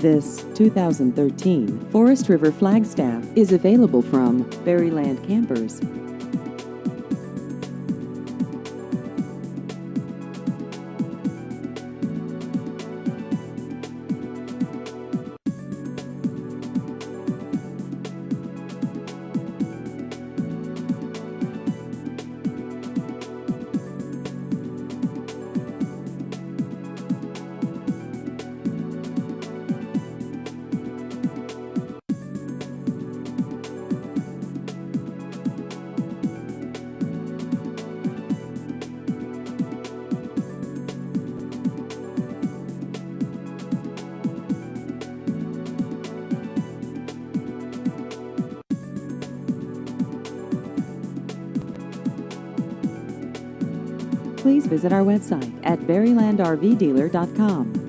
This 2013 Forest River Flagstaff is available from Berryland Campers. Please visit our website at berrylandrvdealer.com.